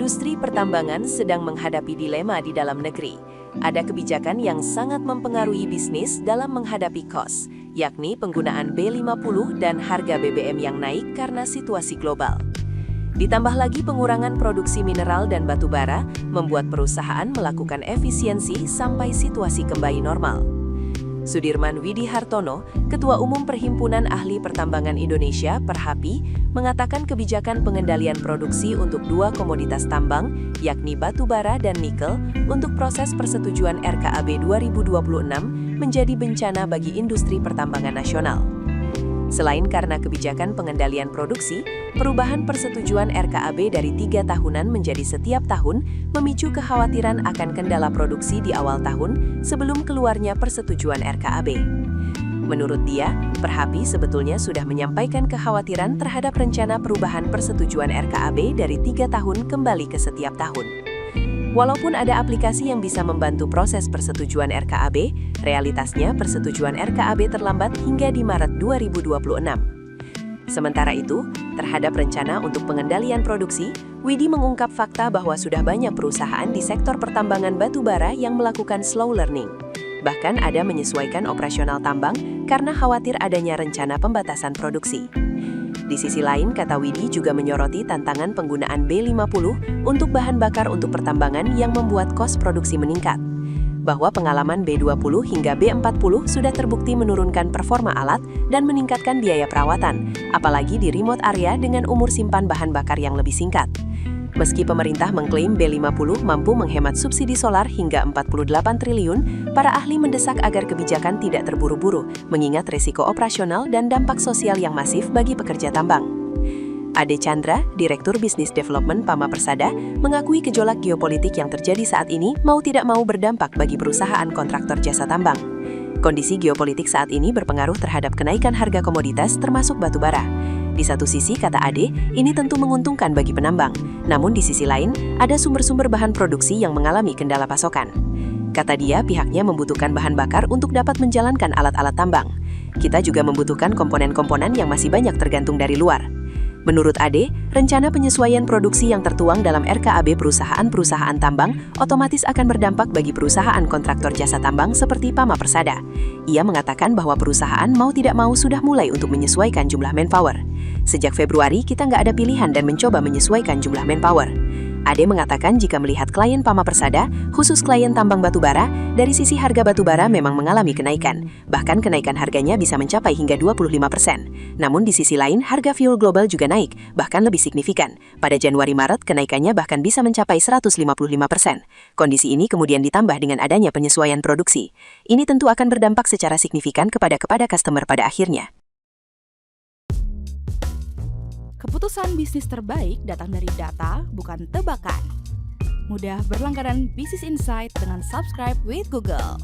Industri pertambangan sedang menghadapi dilema di dalam negeri. Ada kebijakan yang sangat mempengaruhi bisnis dalam menghadapi kos, yakni penggunaan B50 dan harga BBM yang naik karena situasi global. Ditambah lagi pengurangan produksi mineral dan batu bara, membuat perusahaan melakukan efisiensi sampai situasi kembali normal. Sudirman Widi Hartono, Ketua Umum Perhimpunan Ahli Pertambangan Indonesia (Perhapi), mengatakan kebijakan pengendalian produksi untuk dua komoditas tambang, yakni batu bara dan nikel, untuk proses persetujuan RKAB 2026 menjadi bencana bagi industri pertambangan nasional. Selain karena kebijakan pengendalian produksi, perubahan persetujuan RKAB dari 3 tahunan menjadi setiap tahun memicu kekhawatiran akan kendala produksi di awal tahun sebelum keluarnya persetujuan RKAB. Menurut dia, Perhapi sebetulnya sudah menyampaikan kekhawatiran terhadap rencana perubahan persetujuan RKAB dari 3 tahun kembali ke setiap tahun. Walaupun ada aplikasi yang bisa membantu proses persetujuan RKAB, realitasnya persetujuan RKAB terlambat hingga di Maret 2026. Sementara itu, terhadap rencana untuk pengendalian produksi, Widi mengungkap fakta bahwa sudah banyak perusahaan di sektor pertambangan batu bara yang melakukan slow learning. Bahkan ada menyesuaikan operasional tambang karena khawatir adanya rencana pembatasan produksi. Di sisi lain, kata Widi juga menyoroti tantangan penggunaan B50 untuk bahan bakar untuk pertambangan yang membuat kos produksi meningkat. Bahwa pengalaman B20 hingga B40 sudah terbukti menurunkan performa alat dan meningkatkan biaya perawatan, apalagi di remote area dengan umur simpan bahan bakar yang lebih singkat. Meski pemerintah mengklaim B50 mampu menghemat subsidi solar hingga 48 triliun, para ahli mendesak agar kebijakan tidak terburu-buru, mengingat risiko operasional dan dampak sosial yang masif bagi pekerja tambang. Ade Chandra, Direktur Bisnis Development Pama Persada, mengakui gejolak geopolitik yang terjadi saat ini mau tidak mau berdampak bagi perusahaan kontraktor jasa tambang. Kondisi geopolitik saat ini berpengaruh terhadap kenaikan harga komoditas termasuk batu bara. Di satu sisi, kata Ade, ini tentu menguntungkan bagi penambang. Namun di sisi lain, ada sumber-sumber bahan produksi yang mengalami kendala pasokan. Kata dia, pihaknya membutuhkan bahan bakar untuk dapat menjalankan alat-alat tambang. Kita juga membutuhkan komponen-komponen yang masih banyak tergantung dari luar. Menurut Ade, rencana penyesuaian produksi yang tertuang dalam RKAB perusahaan-perusahaan tambang otomatis akan berdampak bagi perusahaan kontraktor jasa tambang seperti Pama Persada. Ia mengatakan bahwa perusahaan mau tidak mau sudah mulai untuk menyesuaikan jumlah manpower. Sejak Februari, kita nggak ada pilihan dan mencoba menyesuaikan jumlah manpower. Ade mengatakan jika melihat klien Pama Persada, khusus klien tambang batu bara, dari sisi harga batu bara memang mengalami kenaikan. Bahkan kenaikan harganya bisa mencapai hingga 25%. Namun di sisi lain, harga fuel global juga naik, bahkan lebih signifikan. Pada Januari-Maret, kenaikannya bahkan bisa mencapai 155%. Kondisi ini kemudian ditambah dengan adanya penyesuaian produksi. Ini tentu akan berdampak secara signifikan kepada customer pada akhirnya. Keputusan bisnis terbaik datang dari data, bukan tebakan. Mudah berlangganan Business Insight dengan subscribe with Google.